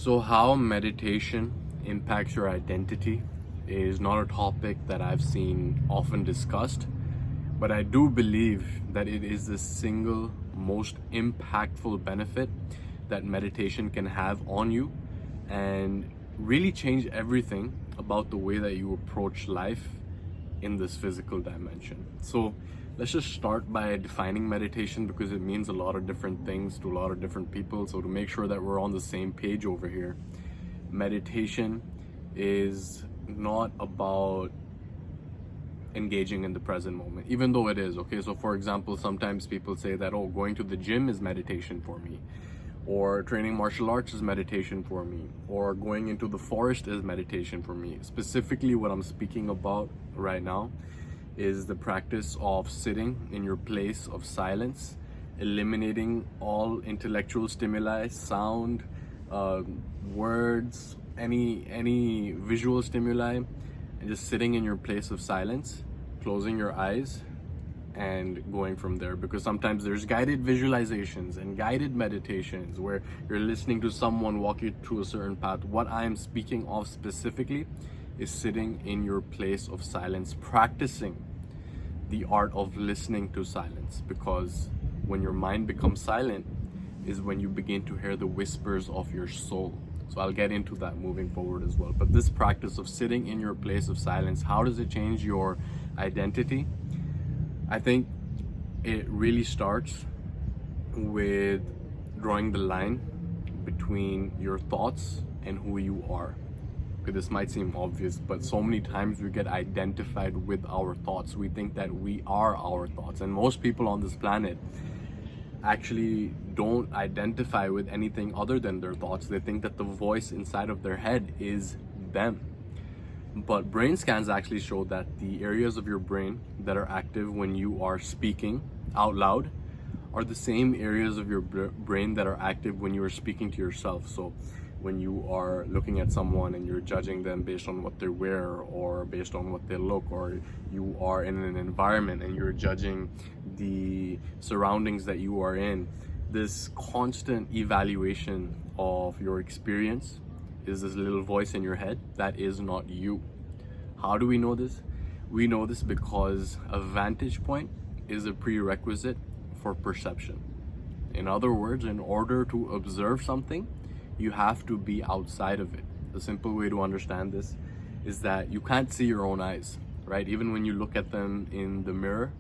So, how meditation impacts your identity is not a topic that I've seen often discussed, but I do believe that it is the single most impactful benefit that meditation can have on you and really change everything about the way that you approach life in this physical dimension. So, let's just start by defining meditation because it means a lot of different things to a lot of different people. So to make sure that we're on the same page over here, meditation is not about engaging in the present moment, even though it is. Okay, so for example, sometimes people say that, oh, going to the gym is meditation for me, or training martial arts is meditation for me, or going into the forest is meditation for me. Specifically, what I'm speaking about right now is the practice of sitting in your place of silence, eliminating all intellectual stimuli, sound, words, any visual stimuli, and just sitting in your place of silence, closing your eyes, and going from there. Because sometimes there's guided visualizations and guided meditations where you're listening to someone walk you through a certain path. What I'm speaking of specifically is sitting in your place of silence, practicing the art of listening to silence, because when your mind becomes silent is when you begin to hear the whispers of your soul. So I'll get into that moving forward as well. But this practice of sitting in your place of silence, how does it change your identity? I think it really starts with drawing the line between your thoughts and who you are. Okay, this might seem obvious, but so many times we get identified with our thoughts. We think that we are our thoughts, and most people on this planet actually don't identify with anything other than their thoughts. They think that the voice inside of their head is them. But brain scans actually show that the areas of your brain that are active when you are speaking out loud are the same areas of your brain that are active when you are speaking to yourself. So when you are looking at someone and you're judging them based on what they wear or based on what they look, or you are in an environment and you're judging the surroundings that you are in, this constant evaluation of your experience is this little voice in your head that is not you. How do we know this? We know this because a vantage point is a prerequisite for perception. In other words, in order to observe something, you have to be outside of it. The simple way to understand this is that you can't see your own eyes, right? Even when you look at them in the mirror,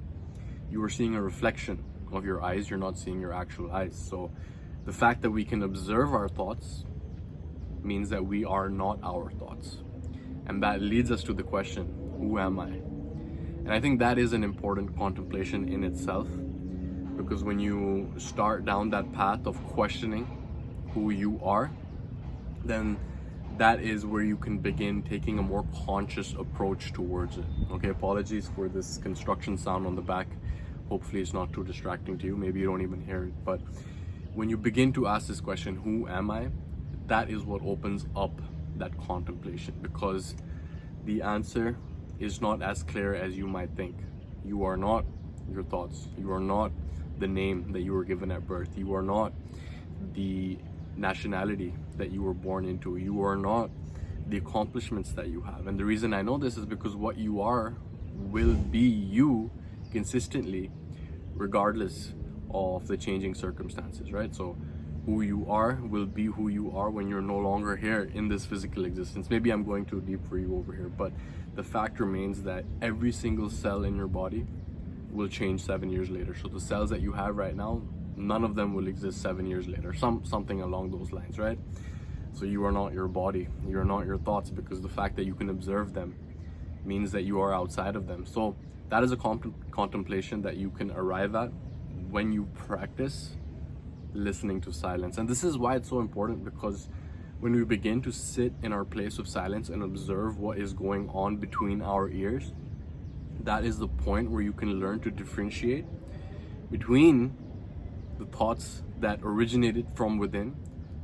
you are seeing a reflection of your eyes. You're not seeing your actual eyes. So the fact that we can observe our thoughts means that we are not our thoughts. And that leads us to the question, who am I? And I think that is an important contemplation in itself, because when you start down that path of questioning who you are, then that is where you can begin taking a more conscious approach towards it. Okay, apologies for this construction sound on the back. Hopefully it's not too distracting to you. Maybe you don't even hear it. But when you begin to ask this question, who am I? That is what opens up that contemplation, because the answer is not as clear as you might think. You are not your thoughts. You are not the name that you were given at birth. You are not the nationality that you were born into. You are not the accomplishments that you have. And the reason I know this is because what you are will be you consistently, regardless of the changing circumstances, right? So who you are will be who you are when you're no longer here in this physical existence. Maybe I'm going too deep for you over here, but the fact remains that every single cell in your body will change 7 years later. So the cells that you have right now, none of them will exist 7 years later. Something along those lines, right? So you are not your body, you're not your thoughts, because the fact that you can observe them means that you are outside of them. So that is a contemplation that you can arrive at when you practice listening to silence. And this is why it's so important, because when we begin to sit in our place of silence and observe what is going on between our ears, that is the point where you can learn to differentiate between the thoughts that originated from within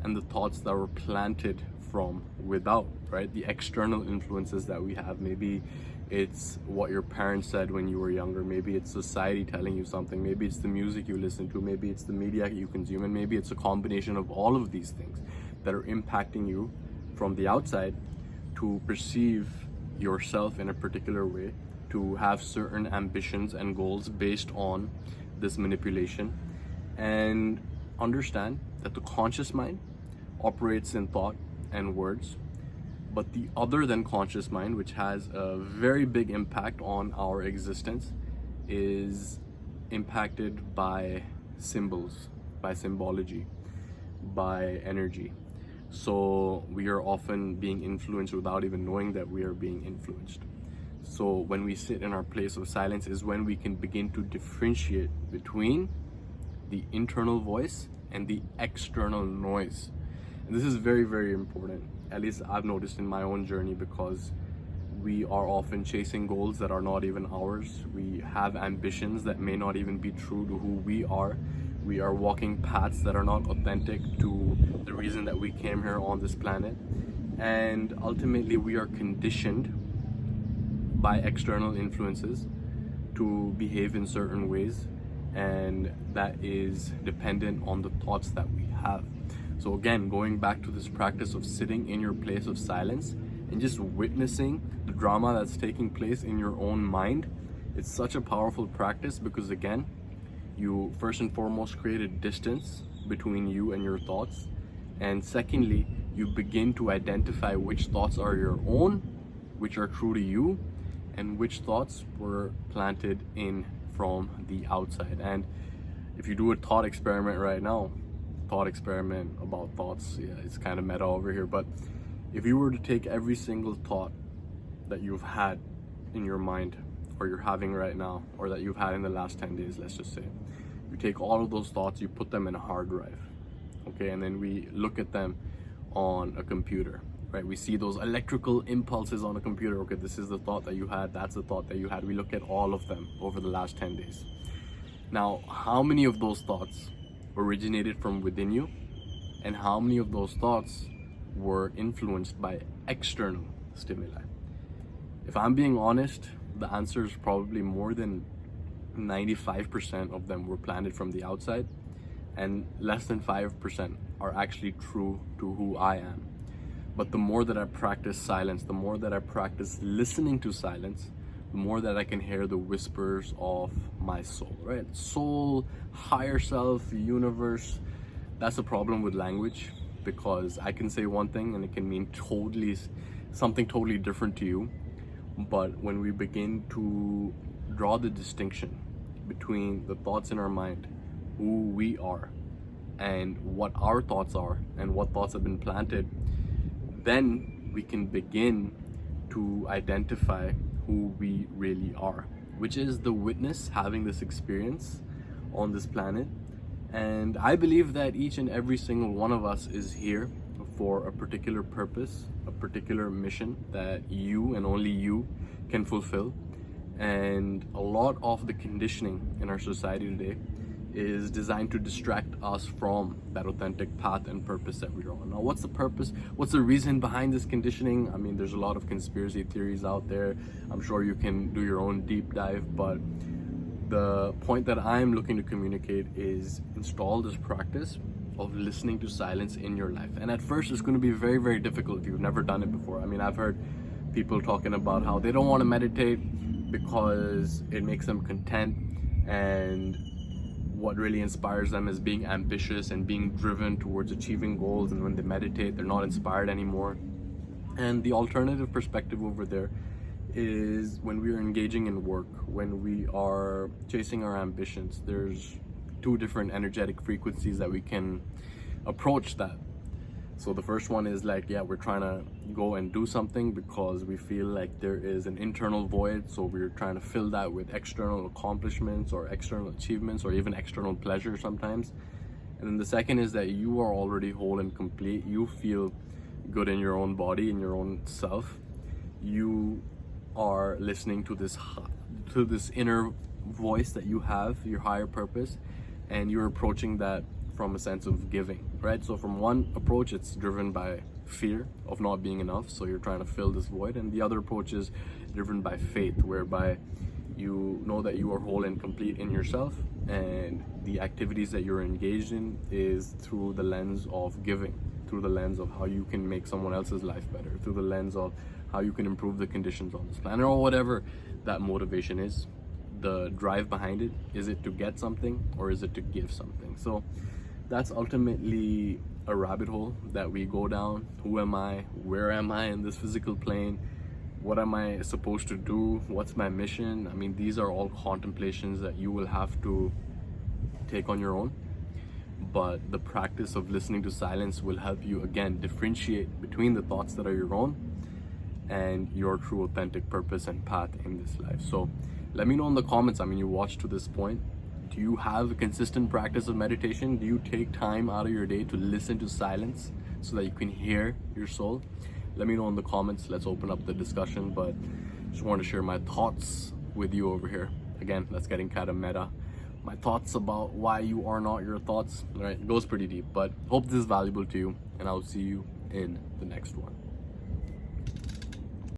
and the thoughts that were planted from without, right? The external influences that we have. Maybe it's what your parents said when you were younger. Maybe it's society telling you something. Maybe it's the music you listen to. Maybe it's the media you consume. And maybe it's a combination of all of these things that are impacting you from the outside to perceive yourself in a particular way, to have certain ambitions and goals based on this manipulation, and understand that the conscious mind operates in thought and words, but the other than conscious mind, which has a very big impact on our existence, is impacted by symbols, by symbology, by energy. So we are often being influenced without even knowing that we are being influenced. So when we sit in our place of silence is when we can begin to differentiate between the internal voice and the external noise. And this is very, very important. At least I've noticed in my own journey, because we are often chasing goals that are not even ours. We have ambitions that may not even be true to who we are. We are walking paths that are not authentic to the reason that we came here on this planet. And ultimately, we are conditioned by external influences to behave in certain ways, and that is dependent on the thoughts that we have. So again, going back to this practice of sitting in your place of silence and just witnessing the drama that's taking place in your own mind, it's such a powerful practice, because again, you first and foremost create a distance between you and your thoughts, and secondly, you begin to identify which thoughts are your own, which are true to you, and which thoughts were planted in from the outside. And if you do a thought experiment right now, thought experiment about thoughts, yeah, it's kind of meta over here, but if you were to take every single thought that you've had in your mind, or you're having right now, or that you've had in the last 10 days, let's just say, you take all of those thoughts, you put them in a hard drive, okay, and then we look at them on a computer, right? We see those electrical impulses on a computer. Okay, this is the thought that you had, that's the thought that you had. We look at all of them over the last 10 days. Now, how many of those thoughts originated from within you, and how many of those thoughts were influenced by external stimuli? If I'm being honest, the answer is probably more than 95% of them were planted from the outside, and less than 5% are actually true to who I am. But the more that I practice silence, the more that I practice listening to silence, the more that I can hear the whispers of my soul, right? Soul, higher self, universe. That's the problem with language, because I can say one thing and it can mean something totally different to you. But when we begin to draw the distinction between the thoughts in our mind, who we are, and what our thoughts are, and what thoughts have been planted, then we can begin to identify who we really are, which is the witness having this experience on this planet. And I believe that each and every single one of us is here for a particular purpose, a particular mission that you and only you can fulfill. And a lot of the conditioning in our society today is designed to distract us from that authentic path and purpose that we're on. Now, what's the purpose? What's the reason behind this conditioning? I mean, there's a lot of conspiracy theories out there. I'm sure you can do your own deep dive, but the point that I'm looking to communicate is install this practice of listening to silence in your life. And at first, it's going to be very, very difficult if you've never done it before. I mean, I've heard people talking about how they don't want to meditate because it makes them content, and what really inspires them is being ambitious and being driven towards achieving goals, and when they meditate, they're not inspired anymore. And the alternative perspective over there is when we are engaging in work, when we are chasing our ambitions, there's two different energetic frequencies that we can approach that. So the first one is like, yeah, we're trying to go and do something because we feel like there is an internal void, so we're trying to fill that with external accomplishments or external achievements or even external pleasure sometimes. And then the second is that you are already whole and complete. You feel good in your own body, in your own self. You are listening to this inner voice that you have, your higher purpose, and you're approaching that from a sense of giving, right? So from one approach, it's driven by fear of not being enough, so you're trying to fill this void, and the other approach is driven by faith, whereby you know that you are whole and complete in yourself, and the activities that you're engaged in is through the lens of giving. through the lens of how you can make someone else's life better, through the lens of how you can improve the conditions on this planet, or whatever that motivation is. The drive behind it, is it to get something or is it to give something? So that's ultimately a rabbit hole that we go down. Who am I? Where am I in this physical plane? What am I supposed to do? What's my mission? I mean, these are all contemplations that you will have to take on your own. But the practice of listening to silence will help you, again, differentiate between the thoughts that are your own and your true authentic purpose and path in this life. So let me know in the comments. I mean, you watched to this point. Do you have a consistent practice of meditation? Do you take time out of your day to listen to silence so that you can hear your soul? Let me know in the comments. Let's open up the discussion. But just want to share my thoughts with you over here. Again, that's getting kind of meta. My thoughts about why you are not your thoughts. All right, it goes pretty deep, but hope this is valuable to you, and I'll see you in the next one.